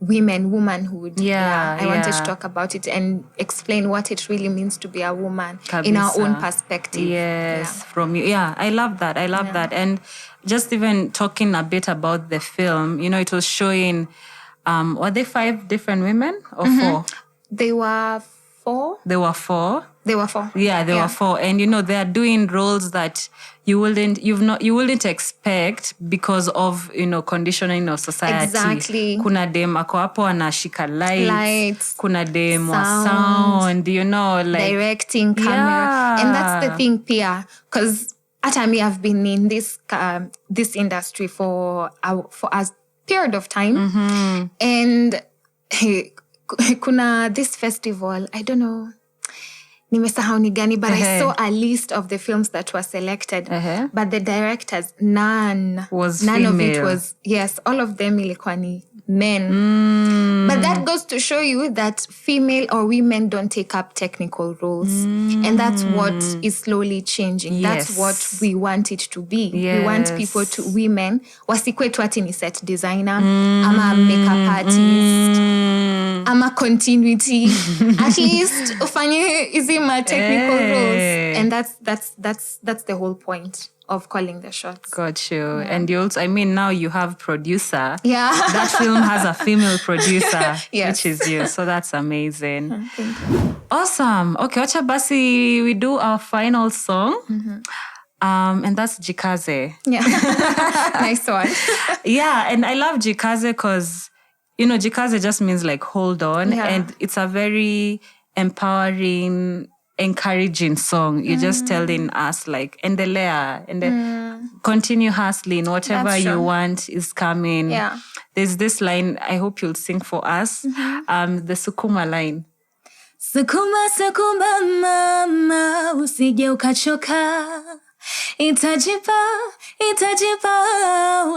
Speaker 2: womanhood. I wanted to talk about it and explain what it really means to be a woman in our own perspective.
Speaker 1: Yes, from you. Yeah, I love that. I love that. And just even talking a bit about the film, it was showing, were they 5 different women or 4?
Speaker 2: They were 4.
Speaker 1: They were 4.
Speaker 2: They were 4.
Speaker 1: Yeah, they were 4. And they are doing roles that you wouldn't expect because of, conditioning of society.
Speaker 2: Exactly.
Speaker 1: Kuna dem ako hapo anashika lights. Kuna dem wa sound, like
Speaker 2: directing, camera. And that's the thing, Pia, because at me I've been in this industry for a period of time. And kuna this festival, I don't know, nimesahau ni gani, but I saw a list of the films that were selected. But the directors, none of it was, yes, all of them ilikuwa ni men. But that goes to show you that female or women don't take up technical roles. And that's what is slowly changing.
Speaker 1: Yes.
Speaker 2: That's what we want it to be.
Speaker 1: Yes.
Speaker 2: We want women, wasikwe tu ati ni set designer, ama makeup artist, ama continuity. At least ufanye hizi ma technical roles. And that's the whole point of calling the shots.
Speaker 1: Got you. Yeah. And you also, now you have producer.
Speaker 2: Yeah.
Speaker 1: That film has a female producer,
Speaker 2: yes.
Speaker 1: which is you. So that's amazing.
Speaker 2: Thank you.
Speaker 1: Awesome. Okay, wacha basi we do our final song. And that's Jikaze.
Speaker 2: Yeah. Nice one.
Speaker 1: Yeah, and I love Jikaze because, Jikaze just means like hold on. Yeah. And it's a very empowering, encouraging song. You're just telling us like endelea and continue hustling. Whatever you want is coming.
Speaker 2: Yeah.
Speaker 1: There's this line I hope you'll sing for us. The Sukuma line.
Speaker 2: Sukuma sukuma mama usije ukachoka. Itajipa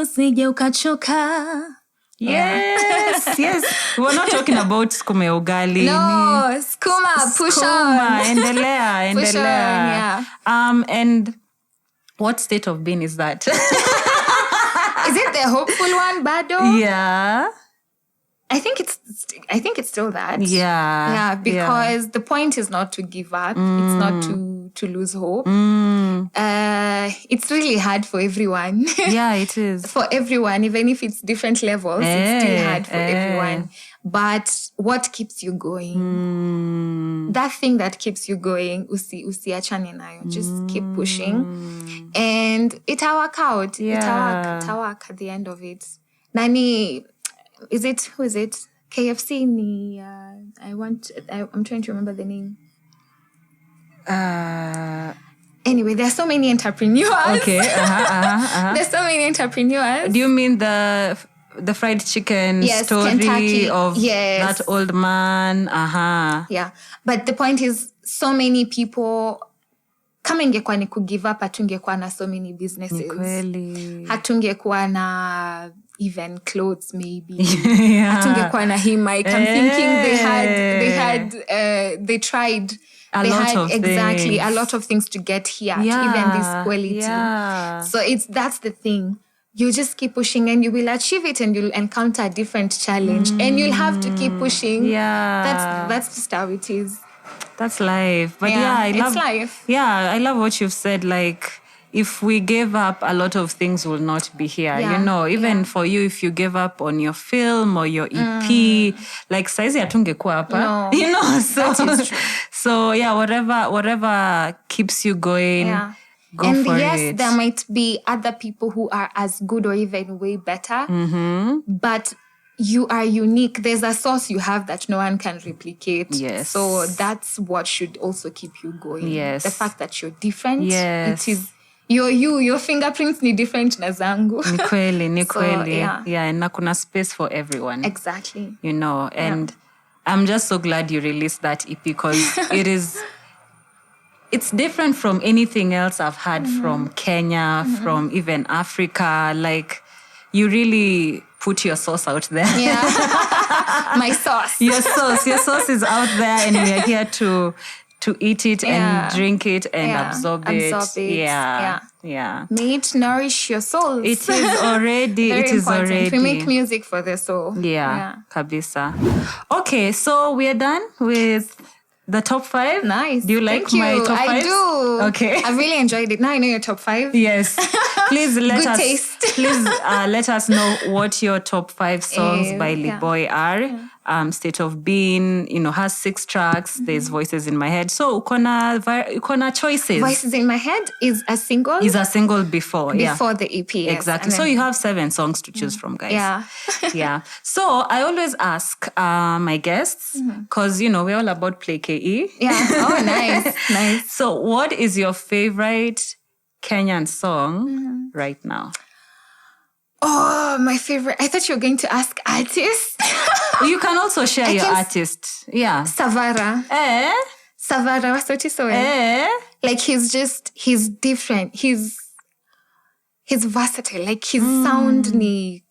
Speaker 2: usije ukachoka.
Speaker 1: Yes, yes. We're not talking about skuma ugali.
Speaker 2: No, skuma, push on.
Speaker 1: Endelea.
Speaker 2: Push on, yeah.
Speaker 1: And what state of being is that?
Speaker 2: Is it the hopeful one, Bado?
Speaker 1: Yeah.
Speaker 2: I think it's still that.
Speaker 1: Yeah.
Speaker 2: Yeah, because the point is not to give up. It's not to lose hope. It's really hard for everyone.
Speaker 1: Yeah, it is.
Speaker 2: For everyone, even if it's different levels, it's still hard for everyone. But what keeps you going? That thing that keeps you going, usiachane nayo. Just keep pushing. And it'll work out.
Speaker 1: Yeah.
Speaker 2: It'll work at the end of it. Nani... Who is it? KFC ni, I'm trying to remember the name. Anyway, there are so many entrepreneurs.
Speaker 1: Okay,
Speaker 2: There's so many entrepreneurs.
Speaker 1: Do you mean the the fried chicken
Speaker 2: Yes,
Speaker 1: story
Speaker 2: Kentucky.
Speaker 1: of
Speaker 2: Yes.
Speaker 1: that old man.
Speaker 2: Yeah. But the point is, so many people, kama ingekuwa ni kugive up, hatungekuwa na so many businesses.
Speaker 1: Ni kweli.
Speaker 2: Hatungekuwa na even clothes maybe.
Speaker 1: Yeah.
Speaker 2: Hatungekuwa na him mic. I'm thinking they tried
Speaker 1: a
Speaker 2: lot of things to get here, to even this quality.
Speaker 1: Yeah.
Speaker 2: So that's the thing. You just keep pushing and you will achieve it, and you'll encounter a different challenge and you'll have to keep pushing.
Speaker 1: Yeah.
Speaker 2: That's just how it is.
Speaker 1: That's life. But
Speaker 2: it's life.
Speaker 1: Yeah, I love what you've said. Like, if we gave up, a lot of things will not be here.
Speaker 2: Yeah.
Speaker 1: You know, even for you, if you gave up on your film or your EP, like saizi hatungekuwa hapa.
Speaker 2: No.
Speaker 1: You know, so
Speaker 2: That is true.
Speaker 1: So yeah, whatever keeps you going.
Speaker 2: Yeah.
Speaker 1: Go
Speaker 2: and
Speaker 1: for
Speaker 2: yes,
Speaker 1: it.
Speaker 2: there might be other people who are as good or even way better, but you are unique. There's a source you have that no one can replicate.
Speaker 1: Yes.
Speaker 2: So that's what should also keep you going.
Speaker 1: Yes.
Speaker 2: The fact that you're different.
Speaker 1: Yes.
Speaker 2: It is your fingerprints ni different na zangu.
Speaker 1: Ni kweli.
Speaker 2: So, yeah.
Speaker 1: And na kuna space for everyone.
Speaker 2: Exactly.
Speaker 1: You know, and I'm just so glad you released that EP because it's different from anything else I've had from Kenya, from even Africa. Like, you really put your sauce out there.
Speaker 2: Yeah. My sauce.
Speaker 1: Your sauce is out there, and we are here to eat it and drink it and absorb it. Yeah.
Speaker 2: May it nourish your soul.
Speaker 1: It is already.
Speaker 2: Very
Speaker 1: it is
Speaker 2: important.
Speaker 1: already.
Speaker 2: We make music for the soul.
Speaker 1: Yeah. Kabisa. Okay, so we are done with the top 5.
Speaker 2: Nice.
Speaker 1: Do you like
Speaker 2: Thank you.
Speaker 1: my top 5?
Speaker 2: I do.
Speaker 1: Okay.
Speaker 2: I really enjoyed it. Now I know your top 5.
Speaker 1: Yes. Please let
Speaker 2: Good
Speaker 1: us
Speaker 2: taste.
Speaker 1: please let us know what your top 5 songs by
Speaker 2: Yeah.
Speaker 1: Liboi are. State of Being, has 6 tracks. There's Voices in My Head. So ukona choices.
Speaker 2: Voices in My Head is a single.
Speaker 1: Is a single before
Speaker 2: the EP. Yes.
Speaker 1: Exactly.
Speaker 2: And
Speaker 1: So
Speaker 2: then,
Speaker 1: you have 7 songs to choose from, guys.
Speaker 2: Yeah.
Speaker 1: Yeah. So I always ask my guests, because, we're all about play KE.
Speaker 2: Yeah. Oh, nice.
Speaker 1: So what is your favorite Kenyan song right now?
Speaker 2: Oh, my favorite. I thought you were going to ask artists.
Speaker 1: You can also share your artist. Yeah.
Speaker 2: Savara. Savara wa Sauti Sol. Like, he's different. He's versatile. Like, his sound ni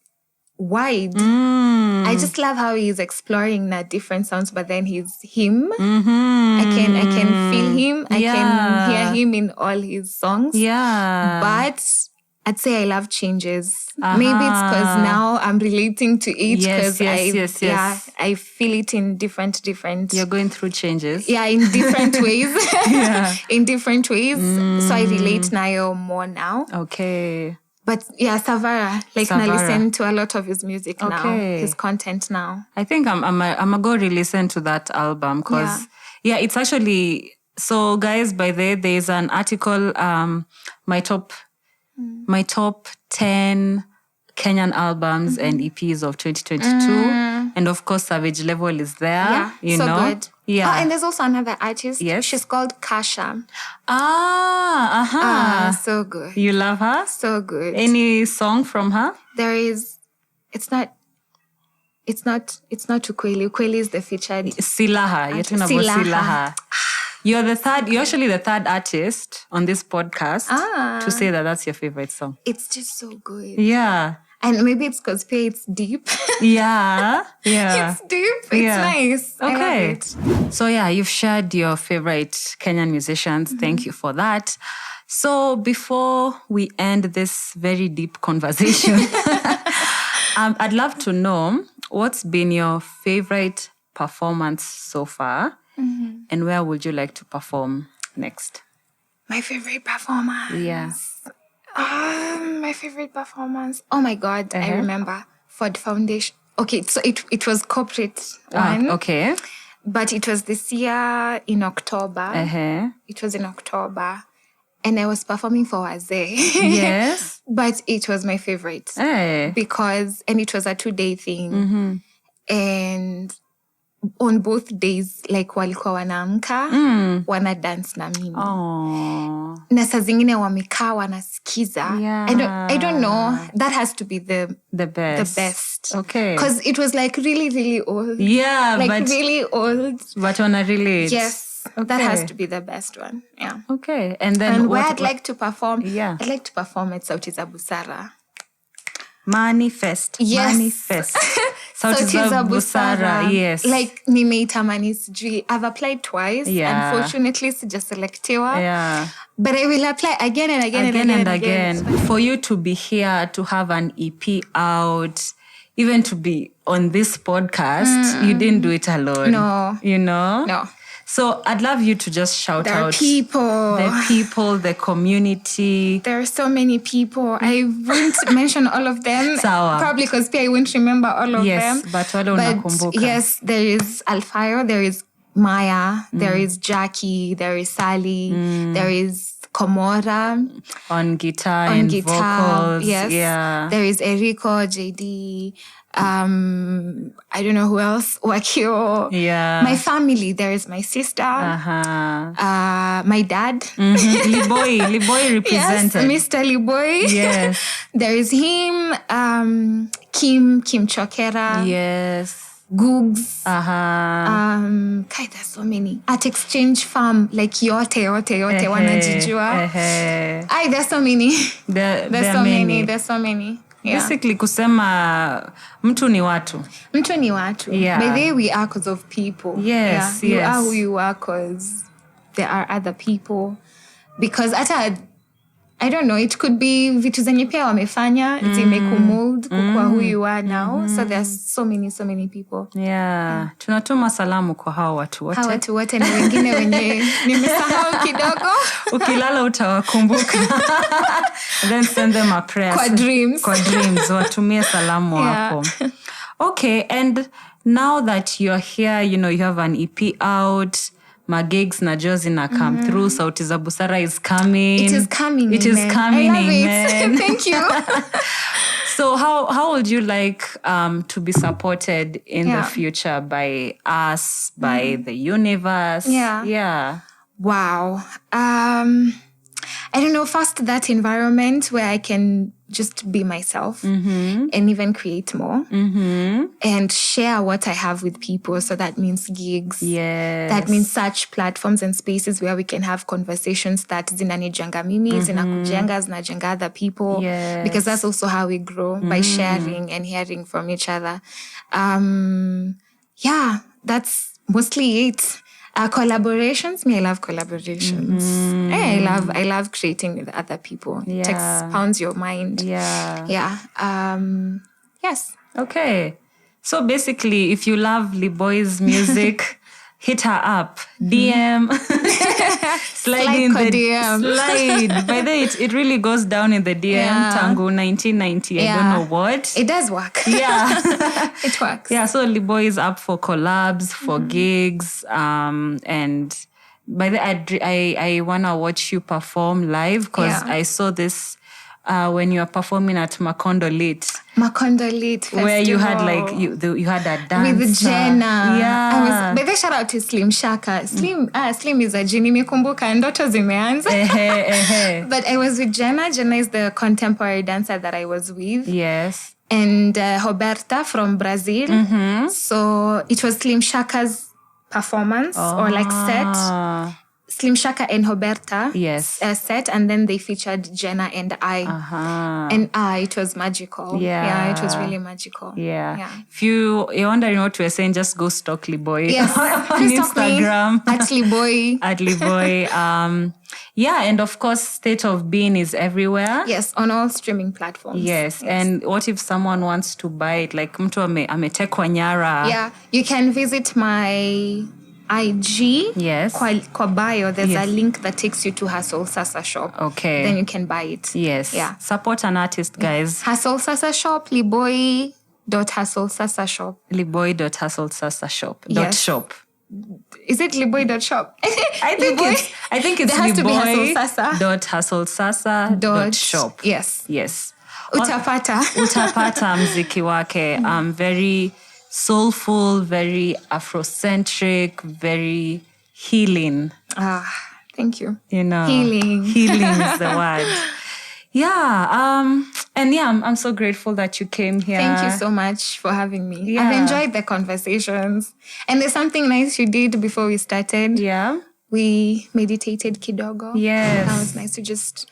Speaker 2: wide. I just love how he's exploring different sounds, but then he's him. I can feel him. I can hear him in all his songs.
Speaker 1: Yeah.
Speaker 2: But I'd say I love changes. Maybe it's because now I'm relating to it because
Speaker 1: yes.
Speaker 2: I feel it in different.
Speaker 1: You're going through changes.
Speaker 2: Yeah, in different ways. In different ways. So I relate Nayo more now.
Speaker 1: Okay.
Speaker 2: But yeah, Savara. Like, I listen to a lot of his music now, his content now.
Speaker 1: I think I'm gonna go re-listen to that album because it's actually, so guys, by there's an article, my top 10 Kenyan albums and EPs of 2022. And of course, Savage Level is there.
Speaker 2: Yeah, so good.
Speaker 1: Yeah.
Speaker 2: Oh, and there's also another artist.
Speaker 1: Yes.
Speaker 2: She's called Kasha. So good.
Speaker 1: You love her?
Speaker 2: So good.
Speaker 1: Any song from her?
Speaker 2: There is, it's not Ukweli. Ukweli is the featured.
Speaker 1: Silaha. You're talking about Silaha. You're actually the third artist on this podcast to say that that's your favorite song.
Speaker 2: It's just so good.
Speaker 1: Yeah.
Speaker 2: And maybe it's because it's deep.
Speaker 1: Yeah.
Speaker 2: It's deep. It's nice.
Speaker 1: Okay.
Speaker 2: I love it.
Speaker 1: So you've shared your favorite Kenyan musicians. Thank you for that. So before we end this very deep conversation, I'd love to know what's been your favorite performance so far, and where would you like to perform next?
Speaker 2: My favorite performance.
Speaker 1: Yeah.
Speaker 2: My favorite performance. Oh my God, I remember for the foundation. Okay, so it was corporate one.
Speaker 1: Okay.
Speaker 2: But it was this year in October. It was in October. And I was performing for Wazee.
Speaker 1: Yes.
Speaker 2: But it was my favorite.
Speaker 1: Hey.
Speaker 2: And it was a 2-day thing. And on both days, like walikuwa wanaamka, wana dance na mimi.
Speaker 1: Oh.
Speaker 2: Na saa zingine wamekaa wanasikiza.
Speaker 1: Yeah.
Speaker 2: I don't know. That has to be the
Speaker 1: best.
Speaker 2: The best.
Speaker 1: Okay.
Speaker 2: Because it was like really, really old.
Speaker 1: Yeah,
Speaker 2: like
Speaker 1: but
Speaker 2: really old.
Speaker 1: But wanna relate.
Speaker 2: Yes.
Speaker 1: Okay.
Speaker 2: That has to be the best one. Yeah.
Speaker 1: Okay. And then
Speaker 2: where I'd like to perform,
Speaker 1: yeah.
Speaker 2: I'd like to perform at Sauti za Busara.
Speaker 1: Manifest.
Speaker 2: Yes.
Speaker 1: Manifest.
Speaker 2: Sauti za Busara.
Speaker 1: Yes.
Speaker 2: Like nimeitamani sijui. I've applied twice.
Speaker 1: Yeah.
Speaker 2: Unfortunately, sijaselectiwa.
Speaker 1: Yeah.
Speaker 2: But I will apply again and again.
Speaker 1: For you to be here, to have an EP out, even to be on this podcast, you didn't do it alone.
Speaker 2: No.
Speaker 1: You know?
Speaker 2: No.
Speaker 1: So I'd love you to just shout out
Speaker 2: the people,
Speaker 1: the community.
Speaker 2: There are so many people. I won't mention all of them.
Speaker 1: Sawa.
Speaker 2: Probably because I won't remember all of them.
Speaker 1: Yes, but wale unakumbuka.
Speaker 2: Yes, there is Alfayo, there is Maya, there is Jackie, there is Sally, there is Komora.
Speaker 1: On guitar and vocals.
Speaker 2: Yes.
Speaker 1: Yeah.
Speaker 2: There is Eriko, JD, I don't know who else. Wakio.
Speaker 1: Yeah.
Speaker 2: My family. There is my sister. My dad.
Speaker 1: Liboi represented.
Speaker 2: Yes, Mr. Liboi.
Speaker 1: Yes.
Speaker 2: There is him. Kim Chokera.
Speaker 1: Yes.
Speaker 2: Googs.
Speaker 1: There's
Speaker 2: so many. At Exchange Farm, like yote wanajijua. There's so many. There's so many. Yeah.
Speaker 1: Basically kusema mtu ni watu.
Speaker 2: Yeah. By the way, we are because of people.
Speaker 1: Yes,
Speaker 2: yeah. You are who you are because there are other people. Because I don't know, it could be vitu zenye pia wamefanya zimekumold kukua who you are now. So there's so many people.
Speaker 1: Yeah. Tunatuma salamu kwa hao watu wote.
Speaker 2: Hao watu wote na wengine wenye nimesahau kidogo.
Speaker 1: Ukilala utawakumbuka. Then send them a prayer.
Speaker 2: Kwa dreams.
Speaker 1: Watumie salamu hapo. Okay, and now that you're here, you know, you have an EP out, my gigs na Josie na come through. Sauti za Busara is coming.
Speaker 2: It is coming.
Speaker 1: I love
Speaker 2: it. Thank you.
Speaker 1: So how would you like to be supported in the future by us, by the universe? Yeah.
Speaker 2: Wow. I don't know, first that environment where I can just be myself and even create more and share what I have with people. So that means gigs.
Speaker 1: Yes.
Speaker 2: That means such platforms and spaces where we can have conversations that zinanijenga mimi, zinajenga other people.
Speaker 1: Yes.
Speaker 2: Because that's also how we grow, by sharing and hearing from each other. Yeah, that's mostly it. Collaborations, I love collaborations. I love creating with other people.
Speaker 1: Yeah.
Speaker 2: It expounds your mind.
Speaker 1: Yeah.
Speaker 2: Yes.
Speaker 1: Okay. So basically, if you love Liboi's music, hit her up. DM. Slide in the DM. Slide. By the way, it really goes down in the DM. Tango 1990. I don't know what.
Speaker 2: It does work.
Speaker 1: Yeah.
Speaker 2: It works.
Speaker 1: Yeah, so Liboi is up for collabs, for gigs. And by the way, I want to watch you perform live because I saw this when you were performing at Macondo Lit Festival. Where you had you had a dance.
Speaker 2: With Jenna.
Speaker 1: Yeah.
Speaker 2: By the shout out to Slim Shaka. Slim is a genie. Nimekumbuka ndoto zimeanza. But I was with Jenna. Jenna is the contemporary dancer that I was with.
Speaker 1: Yes.
Speaker 2: And Roberta from Brazil. So it was Slim Shaka's performance or like set. Slim Shaka and Roberta set, and then they featured Jenna and I. And it was magical. Yeah, it was really magical.
Speaker 1: Yeah. If you're wondering what we're saying, just go stalk Liboi on Instagram.
Speaker 2: At Liboi.
Speaker 1: At Liboi. And of course, State of Being is everywhere.
Speaker 2: Yes, on all streaming platforms.
Speaker 1: Yes. And what if someone wants to buy it? Like mtu ametekwa nyara.
Speaker 2: Yeah, you can visit my IG.
Speaker 1: Yes.
Speaker 2: Kwa bio, there's a link that takes you to Hustle Sasa shop.
Speaker 1: Okay.
Speaker 2: Then you can buy it.
Speaker 1: Yes. Yeah. Support an artist, guys.
Speaker 2: Hustle Sasa shop, Liboi.hustlesasashop.
Speaker 1: Liboi.hustlesasashop.
Speaker 2: Yes.
Speaker 1: .shop.
Speaker 2: Is it Liboi.shop?
Speaker 1: I think it's
Speaker 2: there has to be
Speaker 1: Liboi.hustlesasa.shop.
Speaker 2: Yes.
Speaker 1: Yes.
Speaker 2: Utapata
Speaker 1: mziki wake. Very soulful, very Afrocentric, very healing.
Speaker 2: Thank you.
Speaker 1: Healing is the word. I'm so grateful that you came here.
Speaker 2: Thank you so much for having me.
Speaker 1: Yeah.
Speaker 2: I've enjoyed the conversations. And there's something nice you did before we started.
Speaker 1: Yeah.
Speaker 2: We meditated kidogo.
Speaker 1: Yes.
Speaker 2: That was nice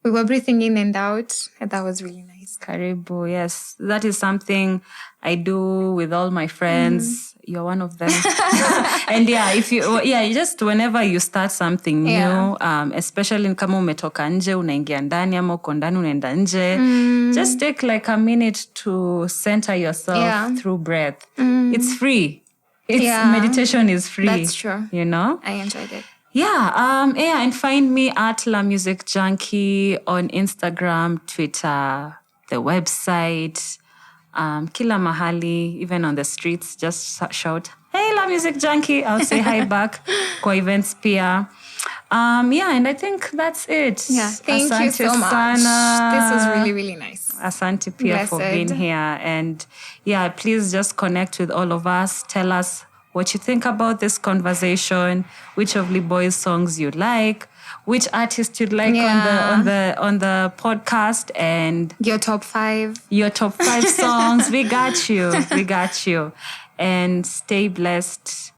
Speaker 2: we were breathing in and out, and that was really nice.
Speaker 1: Karibu, yes. That is something I do with all my friends. You're one of them. And you just whenever you start something new, especially kama umetoka nje, unaingia ndani ama uko ndani unaenda nje, just take like a minute to center yourself through breath. It's free. Meditation is free.
Speaker 2: That's true.
Speaker 1: I
Speaker 2: enjoyed it.
Speaker 1: And find me at LaMusicJunkie on Instagram, Twitter, the website, kila mahali, even on the streets, just shout, "Hey, LaMusicJunkie!" I'll say hi back. Kwa events pia. And I think that's it.
Speaker 2: Yeah, thank you so much.
Speaker 1: Sana.
Speaker 2: This was really, really nice.
Speaker 1: Asante pia for being here. And please just connect with all of us. Tell us what you think about this conversation, which of Liboi's songs you like, which artist you'd like on the podcast, and
Speaker 2: your top 5
Speaker 1: songs. We got you. And stay blessed.